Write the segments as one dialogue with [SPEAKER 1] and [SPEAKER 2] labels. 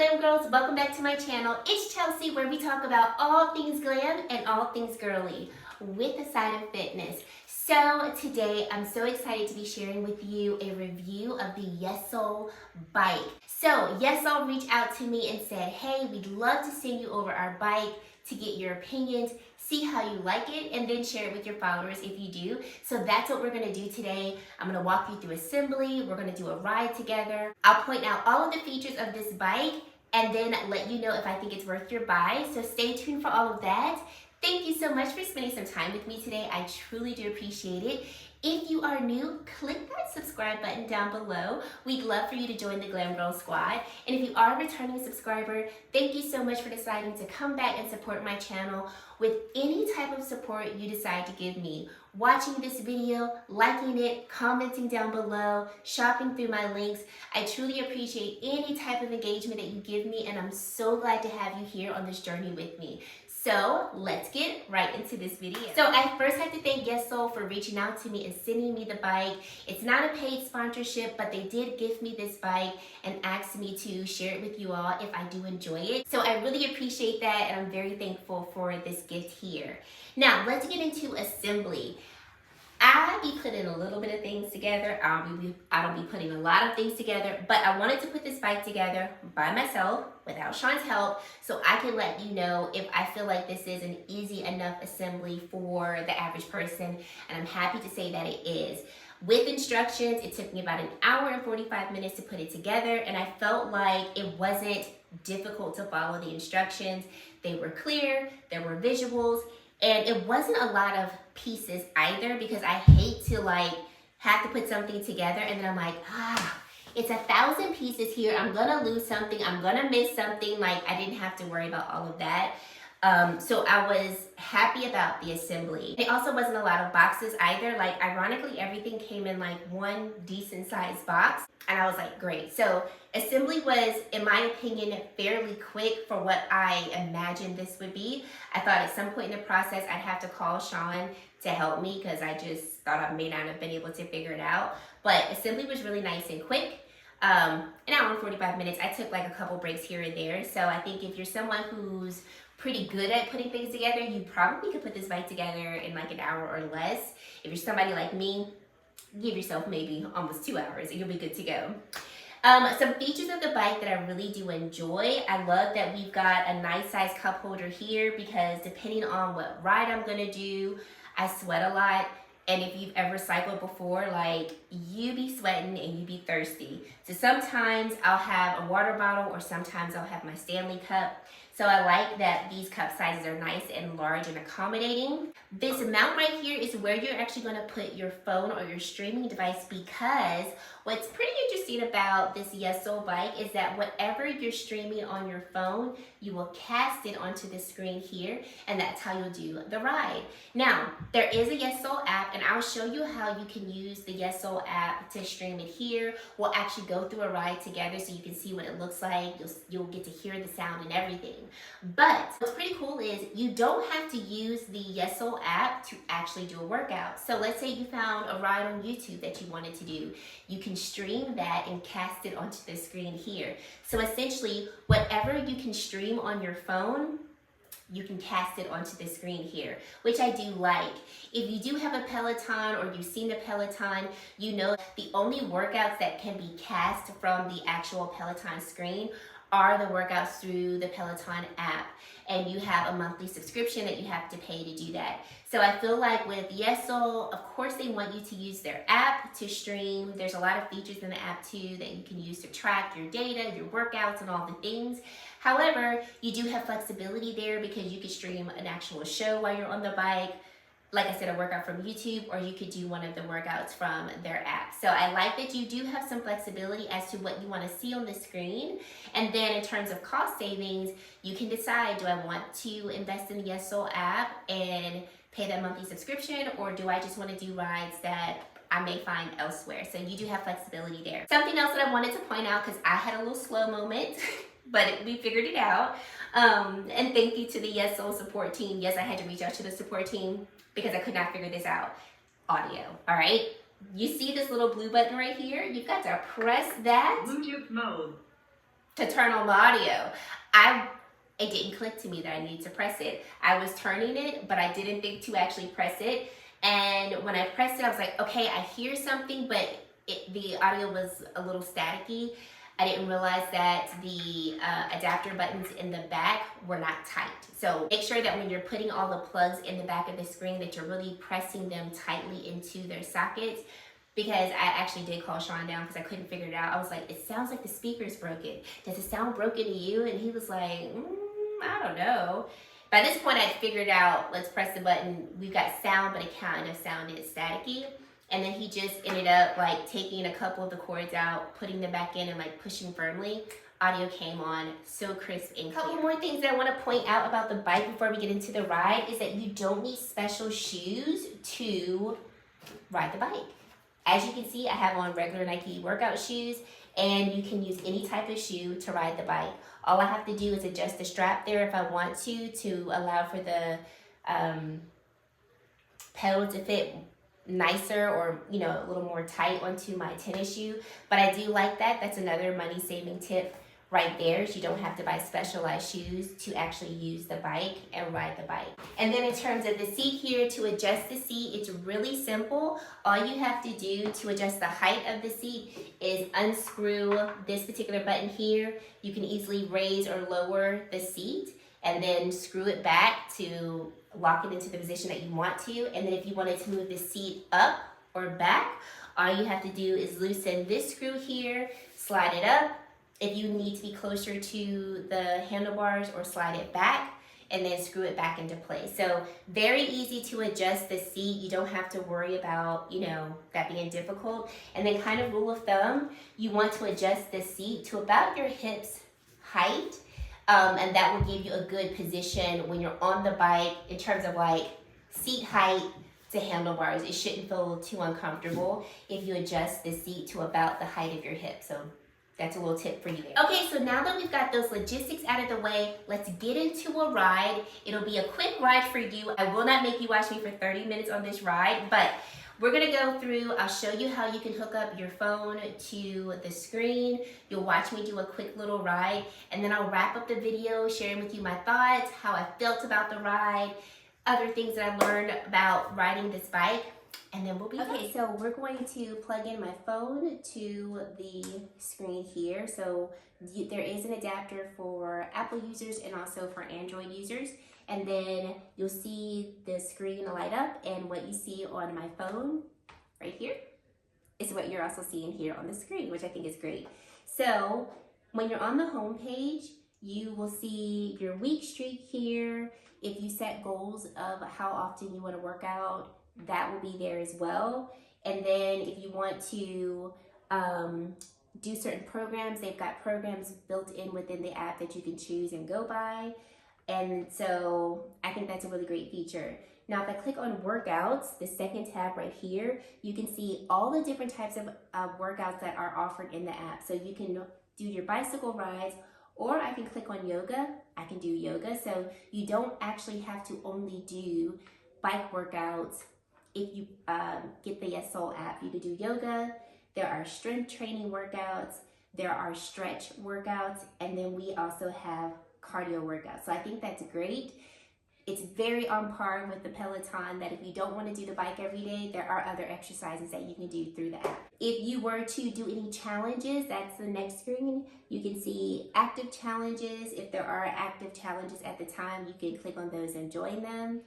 [SPEAKER 1] Glam Girls, welcome back to my channel. It's Chelsea, where we talk about all things glam and all things girly with a side of fitness. So today I'm so excited to be sharing with you a review of the YESOUL bike. So YESOUL reached out to me and said, hey, we'd love to send you over our bike to get your opinions, see how you like it, and then share it with your followers if you do. So that's what we're gonna do today. I'm gonna walk you through assembly, we're gonna do a ride together. I'll point out all of the features of this bike and then let you know if I think it's worth your buy. So stay tuned for all of that. Thank you so much for spending some time with me today. I truly do appreciate it. If you are new, click that subscribe button down below. We'd love for you to join the Glam Girl Squad. And if you are a returning subscriber, thank you so much for deciding to come back and support my channel with any type of support you decide to give me. Watching this video, liking it, commenting down below, shopping through my links. I truly appreciate any type of engagement that you give me, and I'm so glad to have you here on this journey with me. So let's get right into this video. So I first have to thank YESOUL for reaching out to me and sending me the bike. It's not a paid sponsorship, but they did gift me this bike and asked me to share it with you all if I do enjoy it. So I really appreciate that, and I'm very thankful for this gift here. Now let's get into assembly. I be putting a little bit of things together. I don't be putting a lot of things together, but I wanted to put this bike together by myself without Sean's help, so I can let you know if I feel like this is an easy enough assembly for the average person, and I'm happy to say that it is. With instructions, it took me about an hour and 45 minutes to put it together, and I felt like it wasn't difficult to follow the instructions. They were clear, there were visuals, and it wasn't a lot of pieces either, because I hate to have to put something together and then I'm like, it's 1,000 pieces here. I'm gonna lose something. I'm gonna miss something. I didn't have to worry about all of that. So I was happy about the assembly. It also wasn't a lot of boxes either. Ironically, everything came in one decent sized box, and I was like, great. So assembly was, in my opinion, fairly quick for what I imagined this would be. I thought at some point in the process I'd have to call Sean to help me, because I just thought I may not have been able to figure it out. But assembly was really nice and quick. An hour and 45 minutes. I took a couple breaks here and there. So I think if you're someone who's pretty good at putting things together, you probably could put this bike together in an hour or less. If you're somebody like me, give yourself maybe almost 2 hours and you'll be good to go. Some features of the bike that I really do enjoy. I love that we've got a nice size cup holder here, because depending on what ride I'm gonna do, I sweat a lot. And if you've ever cycled before, you be sweating and you be thirsty. So sometimes I'll have a water bottle, or sometimes I'll have my Stanley cup. So I like that these cup sizes are nice and large and accommodating. This mount right here is where you're actually gonna put your phone or your streaming device, because what's pretty interesting about this YESOUL bike is that whatever you're streaming on your phone, you will cast it onto the screen here, and that's how you'll do the ride. Now, there is a YESOUL app, and I'll show you how you can use the YESOUL app to stream it here. We'll actually go through a ride together so you can see what it looks like. You'll get to hear the sound and everything. But what's pretty cool is you don't have to use the YESOUL app to actually do a workout. So let's say you found a ride on YouTube that you wanted to do. You can stream that and cast it onto the screen here. So essentially, whatever you can stream on your phone, you can cast it onto the screen here, which I do like. If you do have a Peloton, or you've seen the Peloton, you know the only workouts that can be cast from the actual Peloton screen are the workouts through the Peloton app, and you have a monthly subscription that you have to pay to do that. So I feel like with YESOUL, of course they want you to use their app to stream. There's a lot of features in the app too that you can use to track your data, your workouts, and all the things. However, you do have flexibility there, because you could stream an actual show while you're on the bike, like I said, a workout from YouTube, or you could do one of the workouts from their app. So I like that you do have some flexibility as to what you want to see on the screen. And then in terms of cost savings, you can decide, do I want to invest in the YESOUL app and pay that monthly subscription, or do I just want to do rides that I may find elsewhere? So you do have flexibility there. Something else that I wanted to point out, because I had a little slow moment, but we figured it out. And thank you to the YESOUL support team. Yes, I had to reach out to the support team because I could not figure this out. Audio, all right? You see this little blue button right here? You've got to press that.
[SPEAKER 2] Bluetooth mode.
[SPEAKER 1] to turn on the audio. It didn't click to me that I needed to press it. I was turning it, but I didn't think to actually press it. And when I pressed it, I was like, okay, I hear something, but the audio was a little staticky. I didn't realize that the adapter buttons in the back were not tight. So make sure that when you're putting all the plugs in the back of the screen that you're really pressing them tightly into their sockets, because I actually did call Sean down because I couldn't figure it out. I was like, it sounds like the speaker's broken. Does it sound broken to you? And he was like, I don't know. By this point, I figured out, let's press the button. We've got sound, but it kind of sounded staticky. And then he just ended up like taking a couple of the cords out, putting them back in and like pushing firmly. Audio came on so crisp and clear. A couple more things that I want to point out about the bike before we get into the ride is that you don't need special shoes to ride the bike. As you can see, I have on regular Nike workout shoes, and you can use any type of shoe to ride the bike. All I have to do is adjust the strap there if I want to allow for the pedal to fit nicer or, you know, a little more tight onto my tennis shoe. But I do like that. That's another money saving tip right there. You don't have to buy specialized shoes to actually use the bike and ride the bike. And then in terms of the seat here, to adjust the seat, it's really simple. All you have to do to adjust the height of the seat is unscrew this particular button here. You can easily raise or lower the seat and then screw it back to lock it into the position that you want to. And then if you wanted to move the seat up or back, all you have to do is loosen this screw here, slide it up. If you need to be closer to the handlebars, or slide it back and then screw it back into place. So very easy to adjust the seat. You don't have to worry about, you know, that being difficult. And then kind of rule of thumb, you want to adjust the seat to about your hips height. And that will give you a good position when you're on the bike in terms of like seat height to handlebars. It shouldn't feel too uncomfortable if you adjust the seat to about the height of your hip. So that's a little tip for you there. Okay, so now that we've got those logistics out of the way, let's get into a ride. It'll be a quick ride for you. I will not make you watch me for 30 minutes on this ride, but we're gonna go through, I'll show you how you can hook up your phone to the screen. You'll watch me do a quick little ride, and then I'll wrap up the video sharing with you my thoughts, how I felt about the ride, other things that I learned about riding this bike, and then we'll be okay. So we're going to plug in my phone to the screen here. So there is an adapter for Apple users and also for Android users. And then you'll see the screen light up, and what you see on my phone right here is what you're also seeing here on the screen, which I think is great. So when you're on the home page, you will see your week streak here. If you set goals of how often you want to work out, that will be there as well. And then if you want to do certain programs, they've got programs built in within the app that you can choose and go by. And so I think that's a really great feature. Now, if I click on workouts, the second tab right here, you can see all the different types of workouts that are offered in the app. So you can do your bicycle rides, or I can click on yoga. I can do yoga. So you don't actually have to only do bike workouts. If you get the YESOUL app, you can do yoga. There are strength training workouts. There are stretch workouts. And then we also have cardio workouts. So I think that's great. It's very on par with the Peloton, that if you don't want to do the bike every day, there are other exercises that you can do through the app. If you were to do any challenges, that's the next screen. You can see active challenges. If there are active challenges at the time, you can click on those and join them.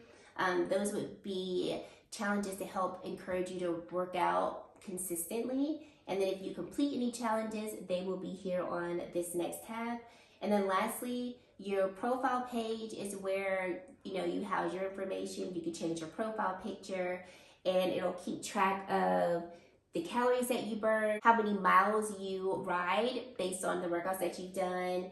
[SPEAKER 1] Those would be challenges to help encourage you to work out consistently. And then if you complete any challenges, they will be here on this next tab. And then lastly, your profile page is where, you know, you house your information. You can change your profile picture, and it'll keep track of the calories that you burn, how many miles you ride based on the workouts that you've done,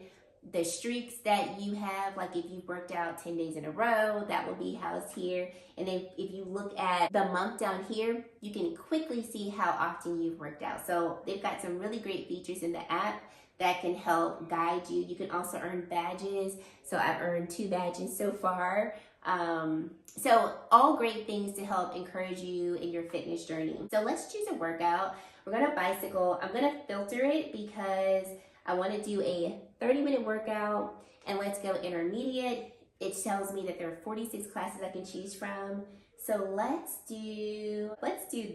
[SPEAKER 1] the streaks that you have, like if you've worked out 10 days in a row, that will be housed here. And then if you look at the month down here, you can quickly see how often you've worked out. So they've got some really great features in the app that can help guide you. You can also earn badges. So I've earned 2 badges so far. So all great things to help encourage you in your fitness journey. So let's choose a workout. We're gonna bicycle. I'm gonna filter it because I wanna do a 30-minute workout, and let's go intermediate. It tells me that there are 46 classes I can choose from. So let's do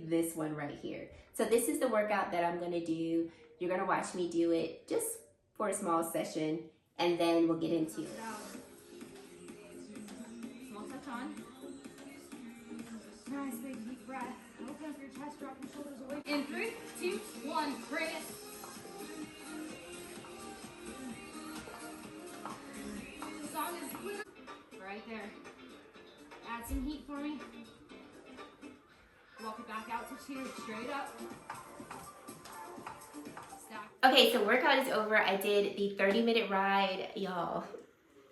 [SPEAKER 1] this one right here. So this is the workout that I'm gonna do. You're gonna watch me do it just for a small session, and then we'll get into it.
[SPEAKER 2] Small touch on. Nice big deep breath. Open up your chest, drop your shoulders away. In 3, 2, 1, bring it. The song is clear. Right there. Add some heat for me. Walk it back out to 2, straight up. Stack.
[SPEAKER 1] Okay, so workout is over. I did the 30-minute ride, y'all.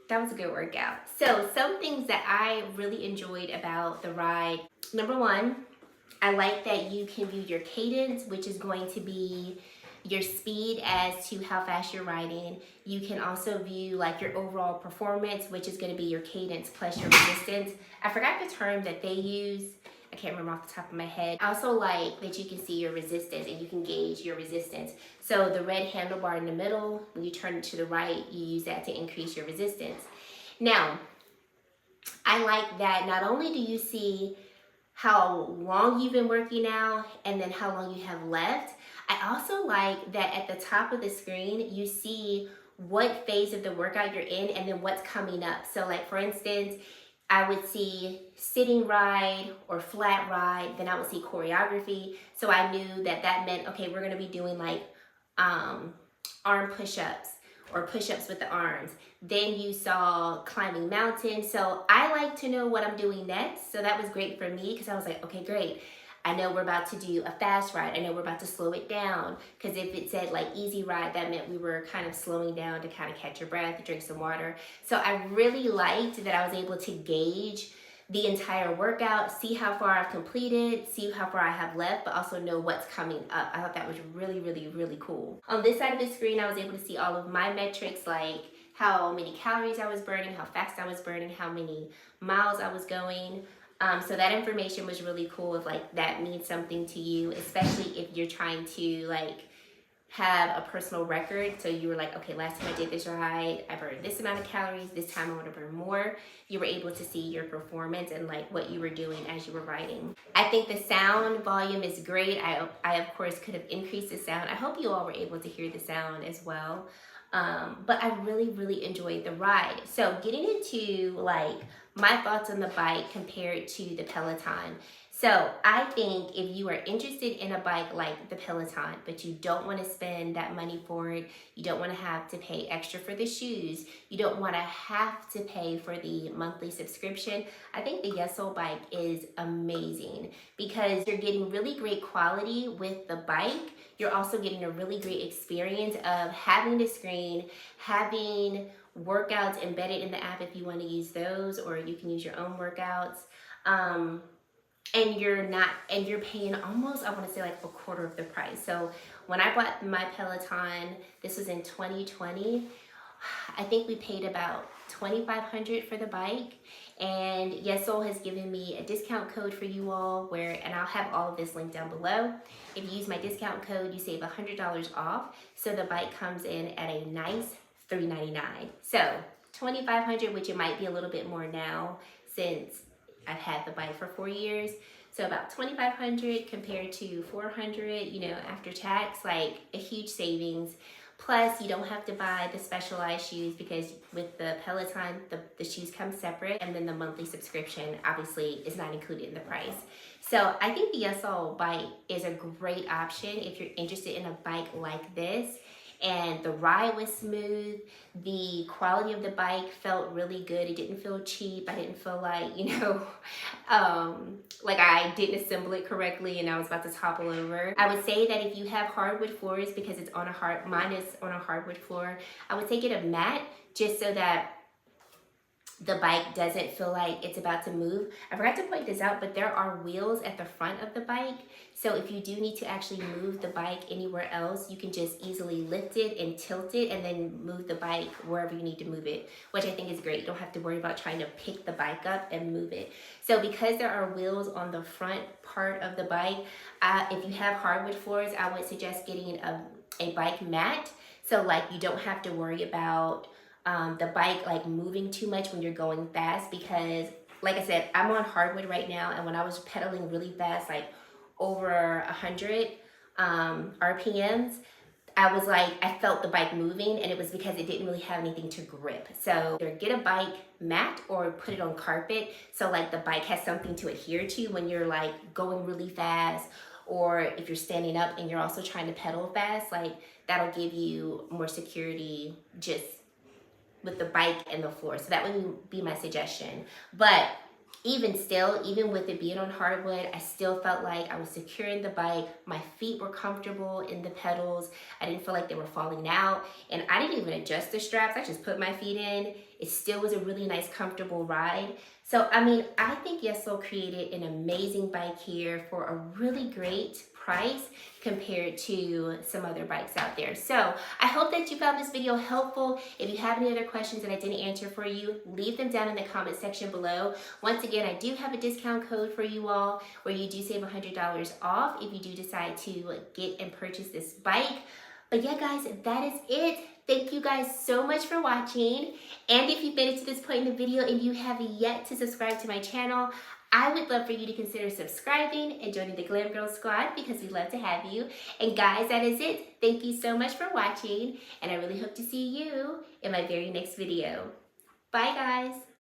[SPEAKER 1] That was a good workout. So some things that I really enjoyed about the ride. Number one, I like that you can view your cadence, which is going to be your speed as to how fast you're riding. You can also view like your overall performance, which is gonna be your cadence plus your resistance. I forgot the term that they use. I can't remember off the top of my head. I also like that you can see your resistance and you can gauge your resistance. So the red handlebar in the middle, when you turn it to the right, you use that to increase your resistance. Now, I like that not only do you see how long you've been working out and then how long you have left, I also like that at the top of the screen, you see what phase of the workout you're in and then what's coming up. So like for instance, I would see sitting ride or flat ride, then I would see choreography. So I knew that that meant, okay, we're gonna be doing like arm push-ups or push-ups with the arms. Then you saw climbing mountains. So I like to know what I'm doing next. So that was great for me because I was like, okay, great. I know we're about to do a fast ride. I know we're about to slow it down. Because if it said like easy ride, that meant we were kind of slowing down to kind of catch your breath, drink some water. So I really liked that I was able to gauge the entire workout, see how far I've completed, see how far I have left, but also know what's coming up. I thought that was really, really, really cool. On this side of the screen, I was able to see all of my metrics, like how many calories I was burning, how fast I was burning, how many miles I was going. So that information was really cool if like that means something to you, especially if you're trying to like have a personal record. So you were like, okay, last time I did this ride, I burned this amount of calories. This time I want to burn more. You were able to see your performance and like what you were doing as you were riding. I think the sound volume is great. I of course could have increased the sound. I hope you all were able to hear the sound as well. But I really, really enjoyed the ride. So getting into like my thoughts on the bike compared to the Peloton. So I think if you are interested in a bike like the Peloton, but you don't want to spend that money for it, you don't want to have to pay extra for the shoes, you don't want to have to pay for the monthly subscription, I think the YESOUL bike is amazing because you're getting really great quality with the bike. You're also getting a really great experience of having the screen, having workouts embedded in the app if you want to use those, or you can use your own workouts. And you're paying almost, I want to say like a quarter of the price. So when I bought my Peloton, this was in 2020, I think we paid about $2,500 for the bike. And YESOUL has given me a discount code for you all and I'll have all of this linked down below. If you use my discount code, you save $100 off. So the bike comes in at a nice $399. So $2,500, which it might be a little bit more now since I've had the bike for 4 years. So about $2,500 compared to $400, you know, after tax, like a huge savings. Plus, you don't have to buy the specialized shoes because with the Peloton, the shoes come separate, and then the monthly subscription obviously is not included in the price. So I think the YESOUL bike is a great option if you're interested in a bike like this. And the ride was smooth. The quality of the bike felt really good. It didn't feel cheap. I didn't feel like, you know, like I didn't assemble it correctly and I was about to topple over. I would say that if you have hardwood floors, because it's on mine is on a hardwood floor, I would take it a mat just so that the bike doesn't feel like it's about to move. I forgot to point this out, but there are wheels at the front of the bike. So if you do need to actually move the bike anywhere else, you can just easily lift it and tilt it and then move the bike wherever you need to move it, which I think is great. You don't have to worry about trying to pick the bike up and move it. So because there are wheels on the front part of the bike, if you have hardwood floors, I would suggest getting a bike mat. So like you don't have to worry about the bike like moving too much when you're going fast, because like I said, I'm on hardwood right now, and when I was pedaling really fast, like over 100 RPMs, I was like, I felt the bike moving, and it was because it didn't really have anything to grip. So either get a bike mat or put it on carpet, so like the bike has something to adhere to when you're like going really fast, or if you're standing up and you're also trying to pedal fast, like that'll give you more security just with the bike and the floor. So that would be my suggestion. But even still, even with it being on hardwood, I still felt like I was securing the bike. My feet were comfortable in the pedals. I didn't feel like they were falling out. And I didn't even adjust the straps. I just put my feet in. It still was a really nice, comfortable ride. So, I mean, I think YESOUL created an amazing bike here for a really great price compared to some other bikes out there. So I hope that you found this video helpful. If you have any other questions that I didn't answer for you, leave them down in the comment section below. Once again, I do have a discount code for you all where you do save $100 off if you do decide to get and purchase this bike. But yeah, guys, that is it. Thank you guys so much for watching. And if you've made it to this point in the video and you have yet to subscribe to my channel, I would love for you to consider subscribing and joining the Glam Girl Squad, because we'd love to have you. And guys, that is it. Thank you so much for watching, and I really hope to see you in my very next video. Bye, guys.